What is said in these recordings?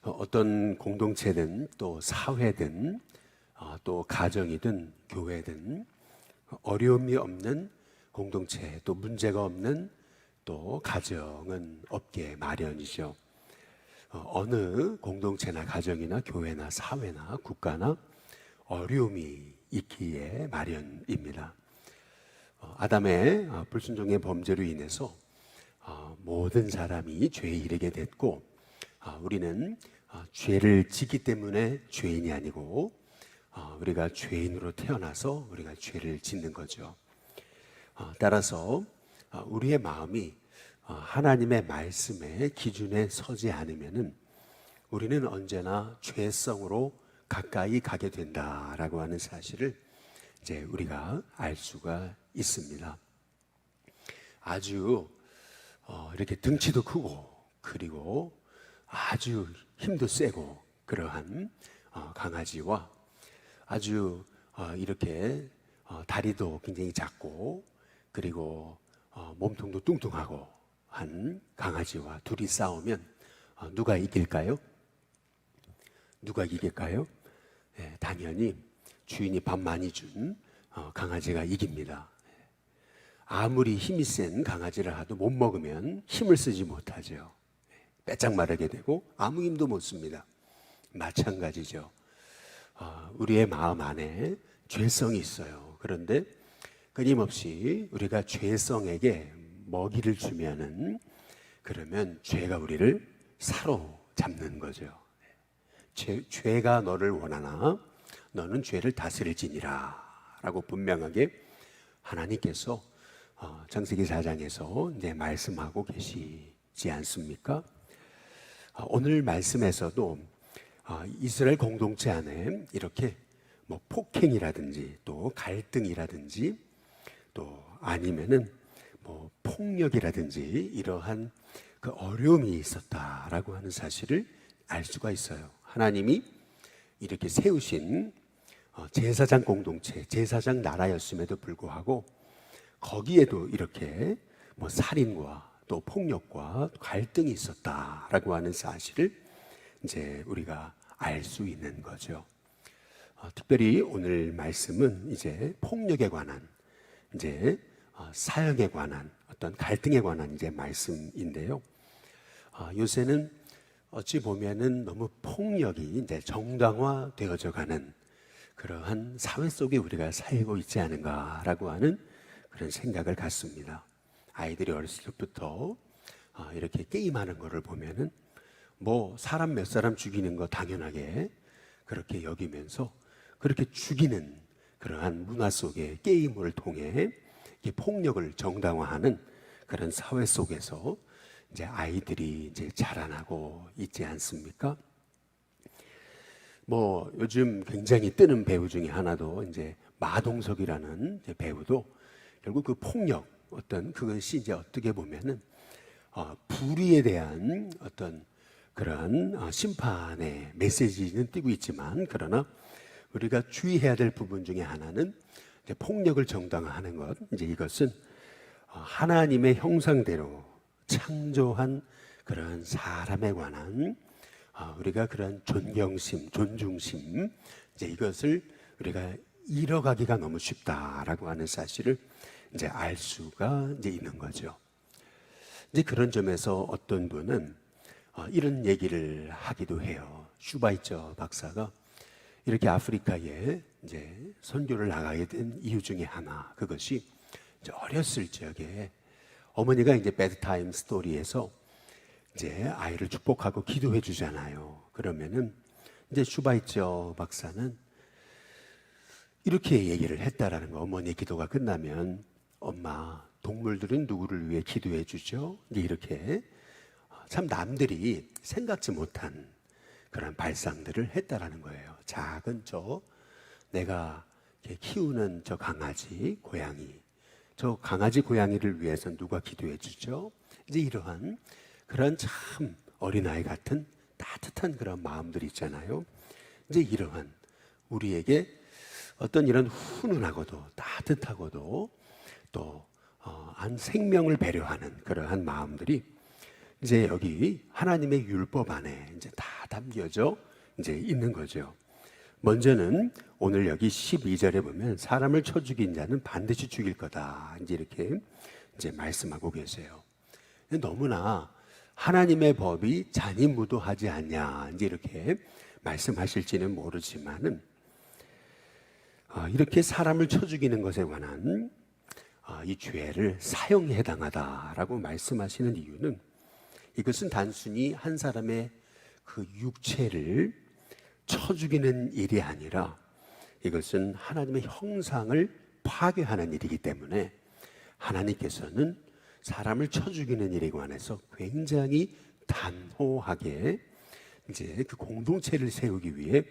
어떤 공동체든 또 사회든 또 가정이든 교회든 어려움이 없는 공동체, 또 문제가 없는 또 가정은 없게 마련이죠. 어느 공동체나 가정이나 교회나 사회나 국가나 어려움이 있기에 마련입니다. 아담의 불순종의 범죄로 인해서 모든 사람이 죄에 이르게 됐고, 우리는 죄를 짓기 때문에 죄인이 아니고 우리가 죄인으로 태어나서 우리가 죄를 짓는 거죠. 따라서 우리의 마음이 하나님의 말씀의 기준에 서지 않으면은 우리는 언제나 죄성으로 가까이 가게 된다라고 하는 사실을 이제 우리가 알 수가 있습니다. 아주 이렇게 등치도 크고 그리고 아주 힘도 세고 그러한 강아지와 아주 이렇게 다리도 굉장히 작고 그리고 몸통도 뚱뚱하고 한 강아지와 둘이 싸우면 누가 이길까요? 누가 이길까요? 네, 당연히 주인이 밥 많이 준 강아지가 이깁니다. 아무리 힘이 센 강아지를 하도 못 먹으면 힘을 쓰지 못하죠. 빼짝 마르게 되고 아무 힘도 못 씁니다. 마찬가지죠. 우리의 마음 안에 죄성이 있어요. 그런데 끊임없이 우리가 죄성에게 먹이를 주면은 그러면 죄가 우리를 사로잡는 거죠. 죄가 너를 원하나 너는 죄를 다스릴지니라 라고 분명하게 하나님께서 창세기 4장에서 이제 말씀하고 계시지 않습니까? 오늘 말씀에서도 이스라엘 공동체 안에 이렇게 뭐 폭행이라든지 또 갈등이라든지 또 아니면은 뭐 폭력이라든지 이러한 그 어려움이 있었다라고 하는 사실을 알 수가 있어요. 하나님이 이렇게 세우신 제사장 공동체, 제사장 나라였음에도 불구하고 거기에도 이렇게 뭐 살인과 또 폭력과 갈등이 있었다라고 하는 사실을 이제 우리가 알 수 있는 거죠. 특별히 오늘 말씀은 이제 폭력에 관한 이제 사형에 관한 어떤 갈등에 관한 이제 말씀인데요. 요새는 어찌 보면은 너무 폭력이 이제 정당화되어져 가는 그러한 사회 속에 우리가 살고 있지 않은가라고 하는 그런 생각을 갖습니다. 아이들이 어렸을 때부터 이렇게 게임하는 거를 보면은 뭐 사람 몇 사람 죽이는 거 당연하게 그렇게 여기면서 그렇게 죽이는 그러한 문화 속에 게임을 통해 폭력을 정당화하는 그런 사회 속에서 이제 아이들이 이제 자라나고 있지 않습니까? 뭐 요즘 굉장히 뜨는 배우 중에 하나도 이제 마동석이라는 이제 배우도 결국 그 폭력 어떤 그것이 이제 어떻게 보면은 불의에 대한 어떤 그런 심판의 메시지는 띄고 있지만 그러나 우리가 주의해야 될 부분 중에 하나는 이제 폭력을 정당화하는 것, 이제 이것은 하나님의 형상대로 창조한 그런 사람에 관한 우리가 그런 존경심, 존중심, 이제 이것을 우리가 잃어가기가 너무 쉽다라고 하는 사실을 이제 알 수가 이제 있는 거죠. 이제 그런 점에서 어떤 분은 이런 얘기를 하기도 해요. 슈바이처 박사가 이렇게 아프리카에 이제 선교를 나가게 된 이유 중에 하나, 그것이 이제 어렸을 적에 어머니가 이제 베드타임 스토리에서 이제 아이를 축복하고 기도해 주잖아요. 그러면은 이제 슈바이처 박사는 이렇게 얘기를 했다라는 거. 어머니의 기도가 끝나면 엄마, 동물들은 누구를 위해 기도해 주죠? 이렇게 참 남들이 생각지 못한 그런 발상들을 했다라는 거예요. 작은 내가 키우는 저 강아지, 고양이, 저 강아지, 고양이를 위해서 누가 기도해 주죠? 이제 이러한 그런 참 어린아이 같은 따뜻한 그런 마음들이 있잖아요. 이제 이러한 우리에게 어떤 이런 훈훈하고도 따뜻하고도 또 한 생명을 배려하는 그러한 마음들이 이제 여기 하나님의 율법 안에 이제 다 담겨져 이제 있는 거죠. 먼저는 오늘 여기 12절에 보면 사람을 쳐 죽인 자는 반드시 죽일 거다. 이제 이렇게 이제 말씀하고 계세요. 너무나 하나님의 법이 잔인무도하지 않냐 이제 이렇게 말씀하실지는 모르지만은 이렇게 사람을 쳐 죽이는 것에 관한 이 죄를 사형에 해당하다라고 말씀하시는 이유는 이것은 단순히 한 사람의 그 육체를 쳐 죽이는 일이 아니라 이것은 하나님의 형상을 파괴하는 일이기 때문에 하나님께서는 사람을 쳐 죽이는 일에 관해서 굉장히 단호하게 이제 그 공동체를 세우기 위해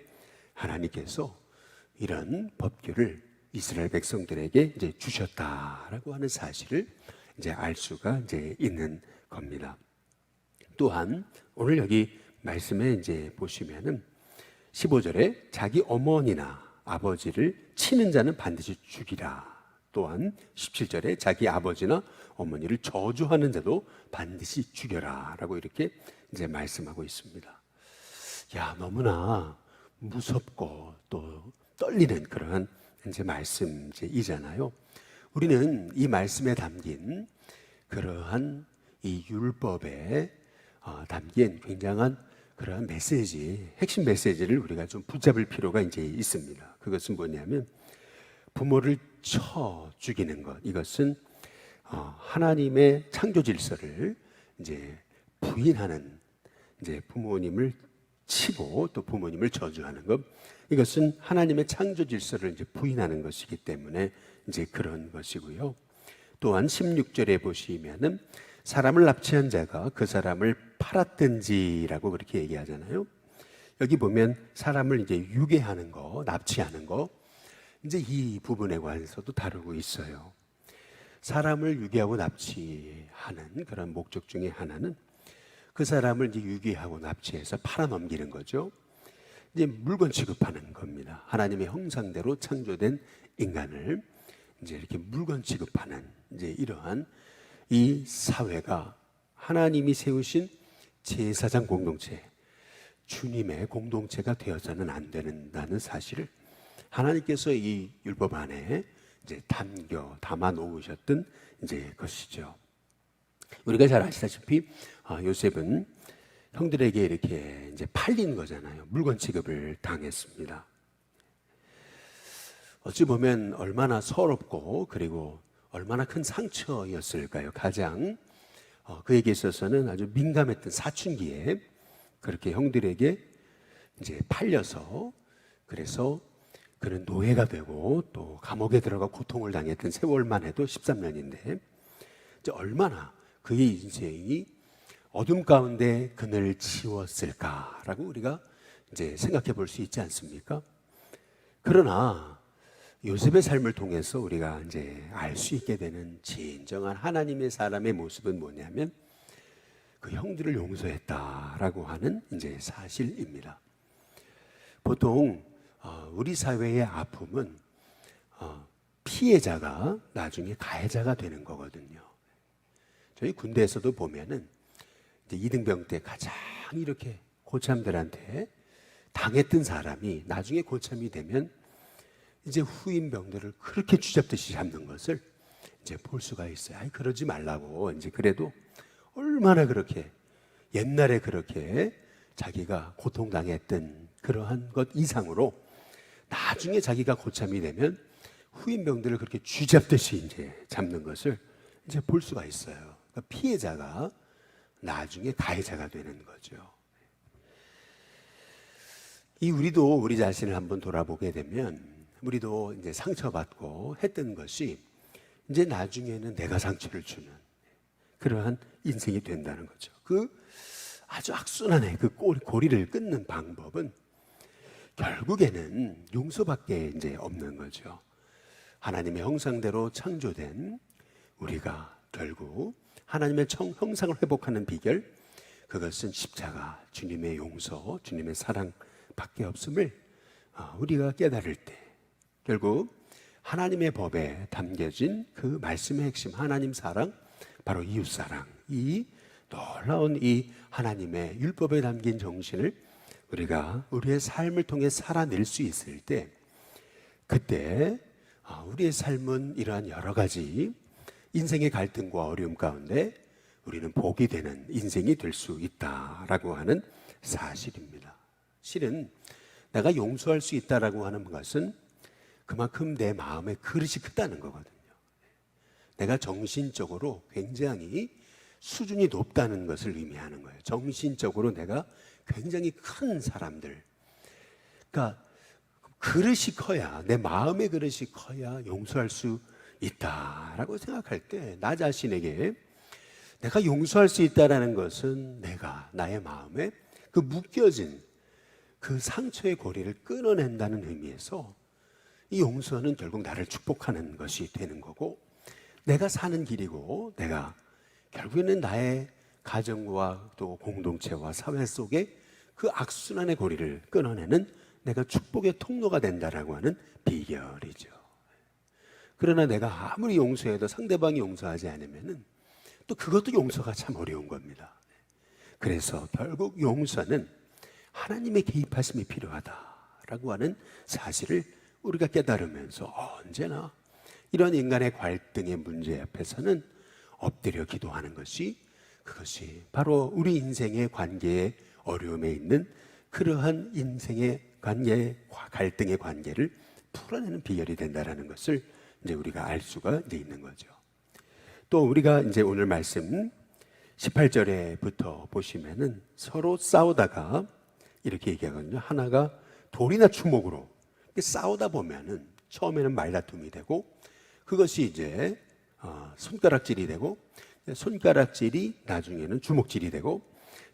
하나님께서 이런 법규를 이스라엘 백성들에게 이제 주셨다라고 하는 사실을 이제 알 수가 이제 있는 겁니다. 또한 오늘 여기 말씀에 이제 보시면은 15절에 자기 어머니나 아버지를 치는 자는 반드시 죽이라. 또한 17절에 자기 아버지나 어머니를 저주하는 자도 반드시 죽여라 라고 이렇게 이제 말씀하고 있습니다. 야, 너무나 무섭고 또 떨리는 그러한 이제 말씀이잖아요. 우리는 이 말씀에 담긴 그러한 이 율법에 담긴 굉장한 그러한 메시지, 핵심 메시지를 우리가 좀 붙잡을 필요가 이제 있습니다. 그것은 뭐냐면 부모를 쳐 죽이는 것, 이것은 하나님의 창조 질서를 이제 부인하는, 이제 부모님을 치고 또 부모님을 저주하는 것, 이것은 하나님의 창조 질서를 이제 부인하는 것이기 때문에 이제 그런 것이고요. 또한 16절에 보시면은 사람을 납치한 자가 그 사람을 팔았든지라고 그렇게 얘기하잖아요. 여기 보면 사람을 이제 유괴하는 거, 납치하는 거, 이제 이 부분에 관해서도 다루고 있어요. 사람을 유괴하고 납치하는 그런 목적 중에 하나는 그 사람을 이제 유괴하고 납치해서 팔아넘기는 거죠. 이제 물건 취급하는 겁니다. 하나님의 형상대로 창조된 인간을 이제 이렇게 물건 취급하는 이제 이러한 이 사회가 하나님이 세우신 제사장 공동체, 주님의 공동체가 되어서는 안 된다는 사실을 하나님께서 이 율법 안에 이제 담아 놓으셨던 이제 것이죠. 우리가 잘 아시다시피 요셉은 형들에게 이렇게 이제 팔린 거잖아요. 물건 취급을 당했습니다. 어찌 보면 얼마나 서럽고 그리고 얼마나 큰 상처였을까요? 가장 그에게 있어서는 아주 민감했던 사춘기에 그렇게 형들에게 이제 팔려서 그래서 그는 노예가 되고 또 감옥에 들어가 고통을 당했던 세월만 해도 13년인데 이제 얼마나 그의 인생이 어둠 가운데 그늘 치웠을까라고 우리가 이제 생각해 볼 수 있지 않습니까? 그러나 요셉의 삶을 통해서 우리가 이제 알 수 있게 되는 진정한 하나님의 사람의 모습은 뭐냐면 그 형들을 용서했다라고 하는 이제 사실입니다. 보통 우리 사회의 아픔은 피해자가 나중에 가해자가 되는 거거든요. 저희 군대에서도 보면은 이제 이등병 때 가장 이렇게 고참들한테 당했던 사람이 나중에 고참이 되면 이제 후임병들을 그렇게 쥐잡듯이 잡는 것을 이제 볼 수가 있어요. 아이, 그러지 말라고. 이제 그래도 얼마나 그렇게 옛날에 그렇게 자기가 고통당했던 그러한 것 이상으로 나중에 자기가 고참이 되면 후임병들을 그렇게 쥐잡듯이 이제 잡는 것을 이제 볼 수가 있어요. 그러니까 피해자가 나중에 가해자가 되는 거죠. 우리도 우리 자신을 한번 돌아보게 되면 우리도 이제 상처받고 했던 것이 이제 나중에는 내가 상처를 주는 그러한 인생이 된다는 거죠. 그 아주 악순환의 그 고리를 끊는 방법은 결국에는 용서밖에 이제 없는 거죠. 하나님의 형상대로 창조된 우리가 결국 하나님의 형상을 회복하는 비결, 그것은 십자가, 주님의 용서, 주님의 사랑밖에 없음을 우리가 깨달을 때 결국 하나님의 법에 담겨진 그 말씀의 핵심, 하나님 사랑, 바로 이웃 사랑, 이 놀라운 이 하나님의 율법에 담긴 정신을 우리가 우리의 삶을 통해 살아낼 수 있을 때, 그때 우리의 삶은 이러한 여러 가지 인생의 갈등과 어려움 가운데 우리는 복이 되는 인생이 될 수 있다라고 하는 사실입니다. 실은 내가 용서할 수 있다라고 하는 것은 그만큼 내 마음의 그릇이 크다는 거거든요. 내가 정신적으로 굉장히 수준이 높다는 것을 의미하는 거예요. 정신적으로 내가 굉장히 큰 사람들, 그러니까 그릇이 커야, 내 마음의 그릇이 커야 용서할 수 있다라고 생각할 때, 나 자신에게 내가 용서할 수 있다라는 것은 내가 나의 마음에 그 묶여진 그 상처의 고리를 끊어낸다는 의미에서 이 용서는 결국 나를 축복하는 것이 되는 거고, 내가 사는 길이고, 내가 결국에는 나의 가정과 또 공동체와 사회 속에 그 악순환의 고리를 끊어내는 내가 축복의 통로가 된다라고 하는 비결이죠. 그러나 내가 아무리 용서해도 상대방이 용서하지 않으면은 또 그것도 용서가 참 어려운 겁니다. 그래서 결국 용서는 하나님의 개입하심이 필요하다라고 하는 사실을 우리가 깨달으면서 언제나 이런 인간의 갈등의 문제 앞에서는 엎드려 기도하는 것이, 그것이 바로 우리 인생의 관계의 어려움에 있는 그러한 인생의 관계, 갈등의 관계를 풀어내는 비결이 된다라는 것을 이제 우리가 알 수가 이제 있는 거죠. 또 우리가 이제 오늘 말씀 18절에부터 보시면은 서로 싸우다가 이렇게 얘기하거든요. 하나가 돌이나 주먹으로 싸우다 보면은 처음에는 말다툼이 되고, 그것이 이제 손가락질이 되고, 손가락질이 나중에는 주먹질이 되고,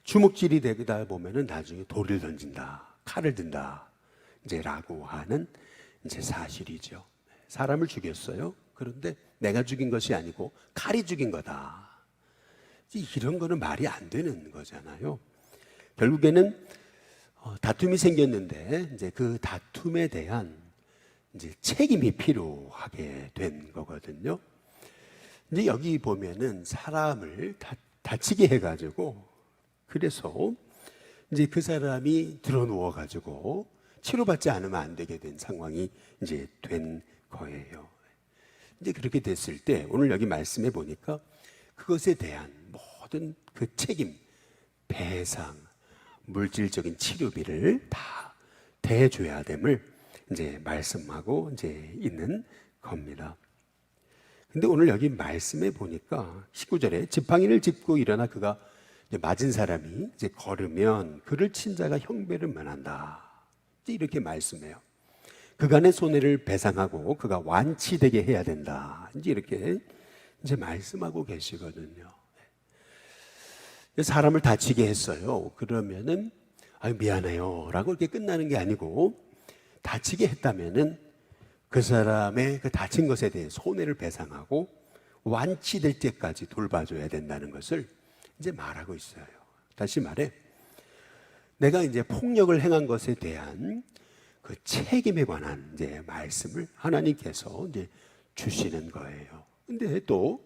주먹질이 되다 보면은 나중에 돌을 던진다, 칼을 든다, 이제 라고 하는 이제 사실이죠. 사람을 죽였어요. 그런데 내가 죽인 것이 아니고 칼이 죽인 거다. 이런 거는 말이 안 되는 거잖아요. 결국에는 다툼이 생겼는데 이제 그 다툼에 대한 이제 책임이 필요하게 된 거거든요. 이제 여기 보면은 사람을 다치게 해가지고, 그래서 이제 그 사람이 드러 누워가지고 치료받지 않으면 안 되게 된 상황이 이제 된 거예요. 이제 그렇게 됐을 때 오늘 여기 말씀해 보니까 그것에 대한 모든 그 책임, 배상, 물질적인 치료비를 다 대줘야 됨을 이제 말씀하고 이제 있는 겁니다. 근데 오늘 여기 말씀해 보니까 19절에 지팡이를 짚고 일어나 그가 이제 맞은 사람이 이제 걸으면 그를 친 자가 형배를 면한다. 이렇게 말씀해요. 그간의 손해를 배상하고 그가 완치되게 해야 된다. 이제 이렇게 이제 말씀하고 계시거든요. 사람을 다치게 했어요. 그러면은 미안해요라고 이렇게 끝나는 게 아니고, 다치게 했다면은 그 사람의 그 다친 것에 대해 손해를 배상하고 완치될 때까지 돌봐줘야 된다는 것을 이제 말하고 있어요. 다시 말해, 내가 이제 폭력을 행한 것에 대한 그 책임에 관한 이제 말씀을 하나님께서 이제 주시는 거예요. 근데 또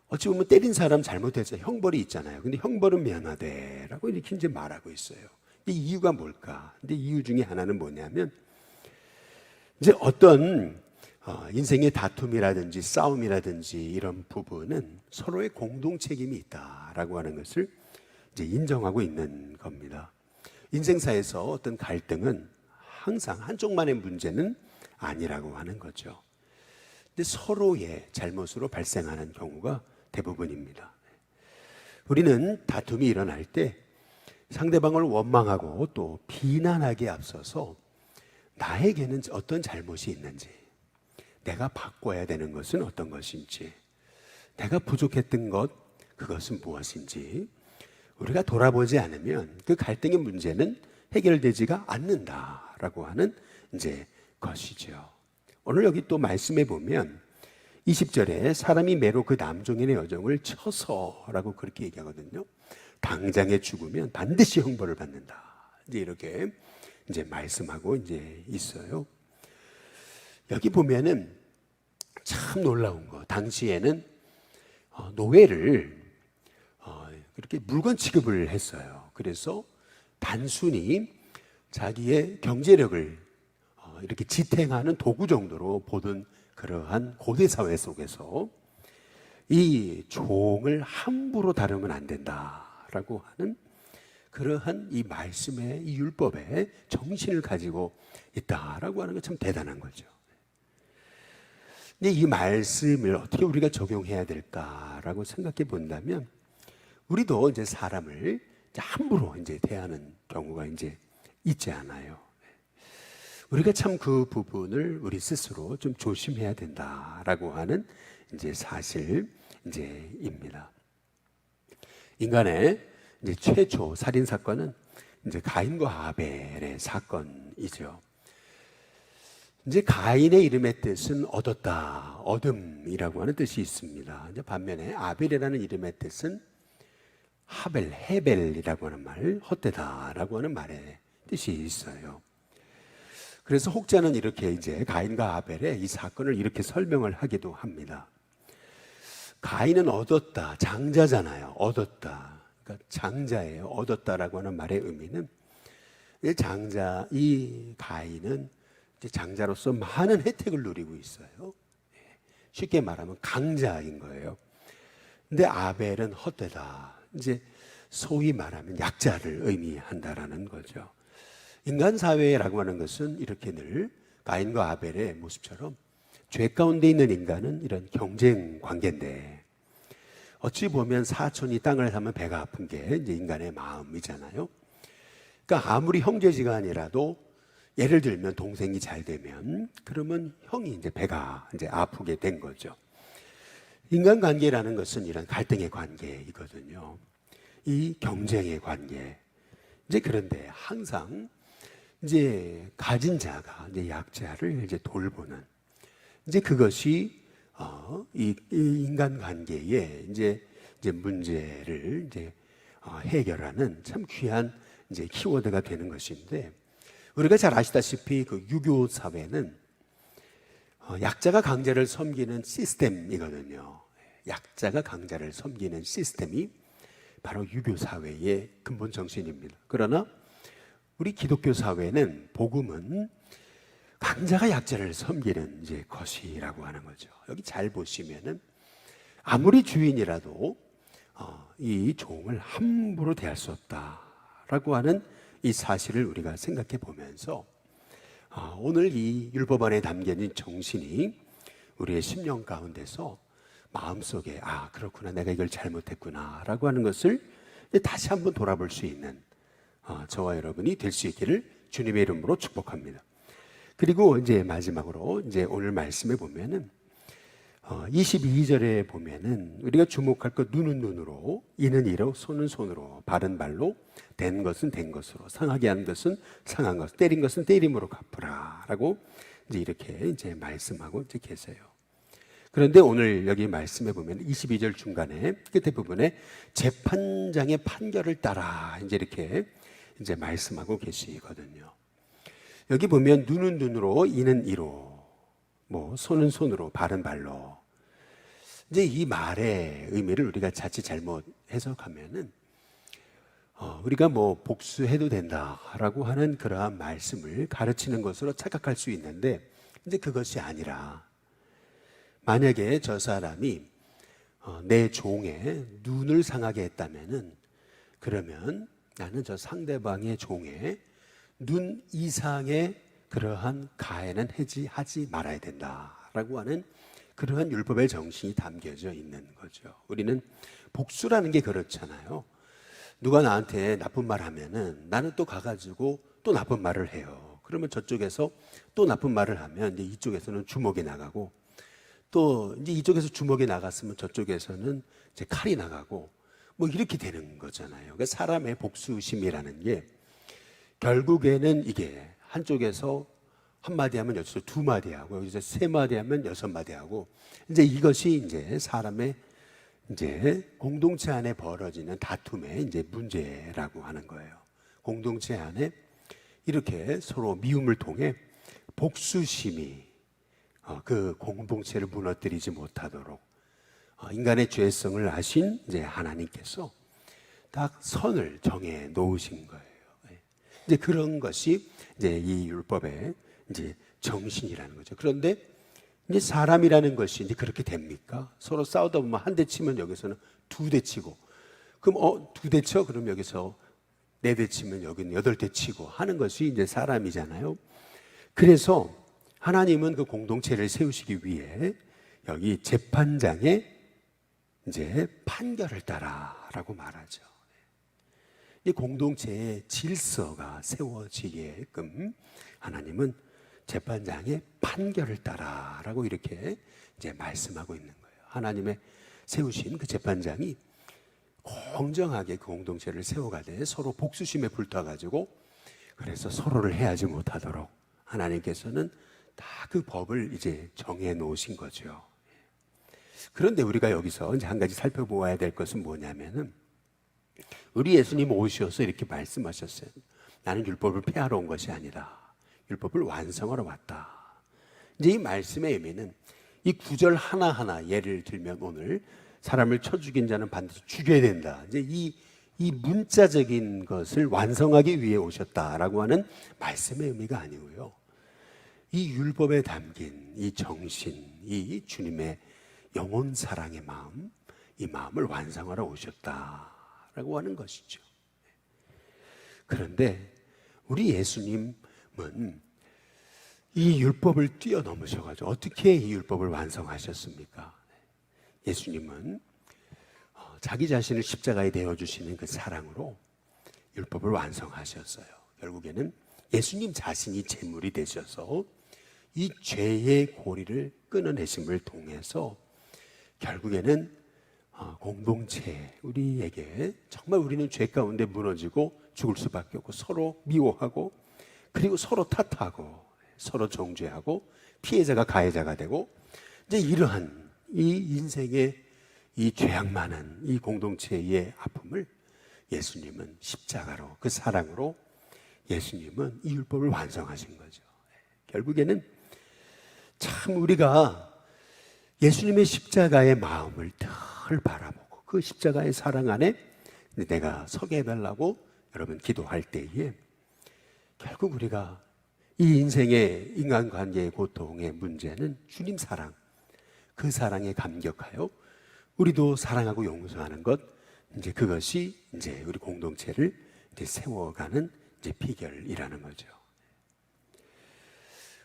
어찌 보면 때린 사람 잘못해서 형벌이 있잖아요. 근데 형벌은 면하되라고 이렇게 이제 말하고 있어요. 이 이유가 뭘까? 근데 이유 중에 하나는 뭐냐면, 이제 어떤 인생의 다툼이라든지 싸움이라든지 이런 부분은 서로의 공동 책임이 있다라고 하는 것을 이제 인정하고 있는 겁니다. 인생사에서 어떤 갈등은 항상 한쪽만의 문제는 아니라고 하는 거죠. 근데 서로의 잘못으로 발생하는 경우가 대부분입니다. 우리는 다툼이 일어날 때 상대방을 원망하고 또 비난하기에 앞서서 나에게는 어떤 잘못이 있는지, 내가 바꿔야 되는 것은 어떤 것인지, 내가 부족했던 것, 그것은 무엇인지 우리가 돌아보지 않으면 그 갈등의 문제는 해결되지가 않는다라고 하는 이제 것이죠. 오늘 여기 또 말씀해 보면 20절에 사람이 매로 그 남종인의 여종을 쳐서라고 그렇게 얘기하거든요. 당장에 죽으면 반드시 형벌을 받는다. 이제 이렇게 이제 말씀하고 이제 있어요. 여기 보면은 참 놀라운 거, 당시에는 노예를 그렇게 물건 취급을 했어요. 그래서 단순히 자기의 경제력을 이렇게 지탱하는 도구 정도로 보던 그러한 고대 사회 속에서 이 종을 함부로 다루면 안 된다라고 하는 그러한 이 말씀의 이 율법의 정신을 가지고 있다라고 하는 게 참 대단한 거죠. 근데 이 말씀을 어떻게 우리가 적용해야 될까라고 생각해 본다면 우리도 이제 사람을 이제 함부로 이제 대하는 경우가 이제 있지 않아요. 우리가 참 그 부분을 우리 스스로 좀 조심해야 된다라고 하는 이제 사실 이제입니다. 인간의 이제 최초 살인 사건은 이제 가인과 아벨의 사건이죠. 이제 가인의 이름의 뜻은 얻었다, 얻음이라고 하는 뜻이 있습니다. 이제 반면에 아벨이라는 이름의 뜻은 하벨, 헤벨이라고 하는 말, 헛되다라고 하는 말의 뜻이 있어요. 그래서 혹자는 이렇게 이제 가인과 아벨의 이 사건을 이렇게 설명을 하기도 합니다. 가인은 얻었다, 장자잖아요. 얻었다. 그러니까 장자예요. 얻었다라고 하는 말의 의미는 이 가인은 이제 장자로서 많은 혜택을 누리고 있어요. 쉽게 말하면 강자인 거예요. 근데 아벨은 헛되다. 이제 소위 말하면 약자를 의미한다라는 거죠. 인간 사회라고 하는 것은 이렇게 늘 가인과 아벨의 모습처럼 죄 가운데 있는 인간은 이런 경쟁 관계인데 어찌 보면 사촌이 땅을 사면 배가 아픈 게 이제 인간의 마음이잖아요. 그러니까 아무리 형제지간이라도 예를 들면 동생이 잘 되면 그러면 형이 이제 배가 이제 아프게 된 거죠. 인간 관계라는 것은 이런 갈등의 관계이거든요. 이 경쟁의 관계. 이제 그런데 항상 이제 가진 자가 이제 약자를 이제 돌보는 이제 그것이 이 인간 관계의 이제 문제를 이제 해결하는 참 귀한 이제 키워드가 되는 것인데 우리가 잘 아시다시피 그 유교 사회는 약자가 강자를 섬기는 시스템이거든요. 약자가 강자를 섬기는 시스템이 바로 유교 사회의 근본 정신입니다. 그러나 우리 기독교 사회는 복음은 강자가 약자를 섬기는 이제 것이라고 하는 거죠. 여기 잘 보시면은 아무리 주인이라도 이 종을 함부로 대할 수 없다라고 하는 이 사실을 우리가 생각해 보면서 오늘 이 율법 안에 담겨진 정신이 우리의 심령 가운데서 마음속에 그렇구나 내가 이걸 잘못했구나 라고 하는 것을 다시 한번 돌아볼 수 있는 저와 여러분이 될 수 있기를 주님의 이름으로 축복합니다. 그리고 이제 마지막으로 이제 오늘 말씀에 보면은 22절에 보면은 우리가 주목할 것 눈은 눈으로, 이는 이로, 손은 손으로, 발은 발로, 된 것은 된 것으로, 상하게 한 것은 상한 것, 때린 것은 때림으로 갚으라라고 이제 이렇게 이제 말씀하고 이제 계세요. 그런데 오늘 여기 말씀해 보면 22절 중간에 끝에 부분에 재판장의 판결을 따라 이제 이렇게 이제 말씀하고 계시거든요. 여기 보면 눈은 눈으로, 이는 이로, 뭐 손은 손으로, 발은 발로. 이제 이 말의 의미를 우리가 자칫 잘못 해석하면은 우리가 뭐 복수해도 된다라고 하는 그러한 말씀을 가르치는 것으로 착각할 수 있는데 이제 그것이 아니라 만약에 저 사람이 내 종의 눈을 상하게 했다면은 그러면 나는 저 상대방의 종의 눈 이상의 그러한 가해는 하지 말아야 된다라고 하는 그러한 율법의 정신이 담겨져 있는 거죠. 우리는 복수라는 게 그렇잖아요. 누가 나한테 나쁜 말 하면은 나는 또 가가지고 또 나쁜 말을 해요. 그러면 저쪽에서 또 나쁜 말을 하면 이제 이쪽에서는 주먹이 나가고 또 이제 이쪽에서 주먹이 나갔으면 저쪽에서는 이제 칼이 나가고 뭐 이렇게 되는 거잖아요. 그러니까 사람의 복수심이라는 게 결국에는 이게 한쪽에서 한마디 하면 여기서 두 마디 하고 여기서 세 마디 하면 여섯 마디 하고 이제 이것이 이제 사람의 이제 공동체 안에 벌어지는 다툼의 이제 문제라고 하는 거예요. 공동체 안에 이렇게 서로 미움을 통해 복수심이 그 공동체를 무너뜨리지 못하도록 인간의 죄성을 아신 이제 하나님께서 딱 선을 정해 놓으신 거예요. 이제 그런 것이 이제 이 율법의 이제 정신이라는 거죠. 그런데 이제 사람이라는 것이 이제 그렇게 됩니까? 서로 싸우다 보면 한 대 치면 여기서는 두 대 치고, 그럼 두 대 쳐? 그럼 여기서 네 대 치면 여기는 여덟 대 치고 하는 것이 이제 사람이잖아요. 그래서 하나님은 그 공동체를 세우시기 위해 여기 재판장의 이제 판결을 따라라고 말하죠. 이 공동체의 질서가 세워지게끔 하나님은 재판장의 판결을 따라라고 이렇게 이제 말씀하고 있는 거예요. 하나님의 세우신 그 재판장이 공정하게 그 공동체를 세워가되 서로 복수심에 불타가지고 그래서 서로를 해하지 못하도록 하나님께서는 다 그 법을 이제 정해 놓으신 거죠. 그런데 우리가 여기서 이제 한 가지 살펴보아야 될 것은 뭐냐면은 우리 예수님 오셔서 이렇게 말씀하셨어요. 나는 율법을 폐하러 온 것이 아니다. 율법을 완성하러 왔다. 이제 이 말씀의 의미는 이 구절 하나하나, 예를 들면 오늘 사람을 쳐 죽인 자는 반드시 죽여야 된다. 이제 이 문자적인 것을 완성하기 위해 오셨다라고 하는 말씀의 의미가 아니고요. 이 율법에 담긴 이 정신, 이 주님의 영원 사랑의 마음, 이 마음을 완성하러 오셨다라고 하는 것이죠. 그런데 우리 예수님은 이 율법을 뛰어넘으셔가지고 어떻게 이 율법을 완성하셨습니까? 예수님은 자기 자신을 십자가에 내어주시는 그 사랑으로 율법을 완성하셨어요. 결국에는 예수님 자신이 제물이 되셔서 이 죄의 고리를 끊어내심을 통해서 결국에는 공동체, 우리에게 정말 우리는 죄 가운데 무너지고 죽을 수밖에 없고 서로 미워하고 그리고 서로 탓하고 서로 정죄하고 피해자가 가해자가 되고 이제 이러한 이 인생의 이 죄악 많은 이 공동체의 아픔을 예수님은 십자가로 그 사랑으로 예수님은 이 율법을 완성하신 거죠. 결국에는 참 우리가 예수님의 십자가의 마음을 늘 바라보고 그 십자가의 사랑 안에 내가 서게 해달라고 여러분 기도할 때에 결국 우리가 이 인생의 인간관계의 고통의 문제는 주님 사랑, 그 사랑에 감격하여 우리도 사랑하고 용서하는 것, 이제 그것이 이제 우리 공동체를 이제 세워가는 이제 비결이라는 거죠.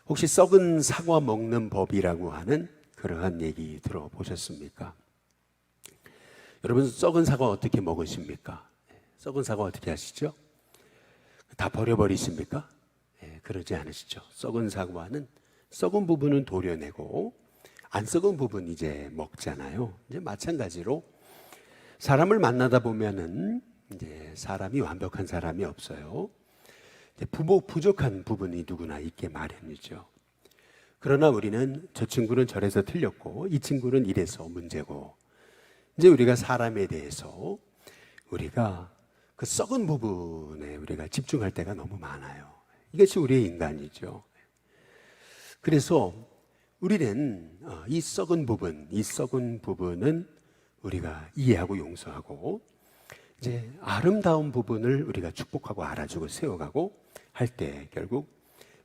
혹시 썩은 사과 먹는 법이라고 하는 그러한 얘기 들어보셨습니까? 여러분 썩은 사과 어떻게 먹으십니까? 썩은 사과 어떻게 하시죠? 다 버려버리십니까? 그러지 않으시죠. 썩은 사과는 썩은 부분은 도려내고 안 썩은 부분 이제 먹잖아요. 이제 마찬가지로 사람을 만나다 보면은 이제 사람이 완벽한 사람이 없어요. 부족한 부분이 누구나 있게 마련이죠. 그러나 우리는 저 친구는 저래서 틀렸고 이 친구는 이래서 문제고 이제 우리가 사람에 대해서 우리가 그 썩은 부분에 우리가 집중할 때가 너무 많아요. 이것이 우리의 인간이죠. 그래서 우리는 이 썩은 부분은 우리가 이해하고 용서하고 이제 아름다운 부분을 우리가 축복하고 알아주고 세워가고 할 때 결국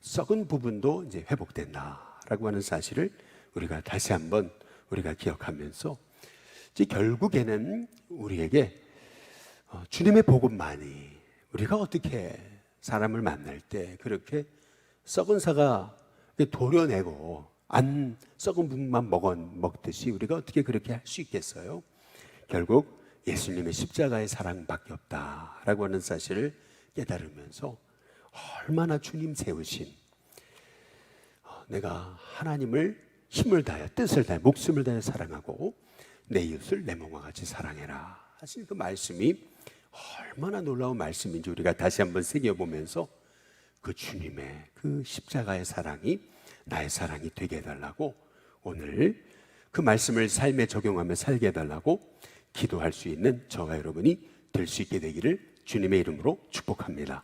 썩은 부분도 이제 회복된다라고 하는 사실을 우리가 다시 한번 우리가 기억하면서 이제 결국에는 우리에게 주님의 복음만이 우리가 어떻게 사람을 만날 때 그렇게 썩은 사과 도려내고 안 썩은 부분만 먹듯이 우리가 어떻게 그렇게 할 수 있겠어요? 결국 예수님의 십자가의 사랑밖에 없다라고 하는 사실을 깨달으면서 얼마나 주님 세우신 내가 하나님을 힘을 다하여 뜻을 다하여 목숨을 다하여 사랑하고 내 이웃을 내 몸과 같이 사랑해라 하신 그 말씀이 얼마나 놀라운 말씀인지 우리가 다시 한번 새겨보면서 그 주님의 그 십자가의 사랑이 나의 사랑이 되게 해달라고 오늘 그 말씀을 삶에 적용하며 살게 해달라고 기도할 수 있는 저와 여러분이 될 수 있게 되기를 주님의 이름으로 축복합니다.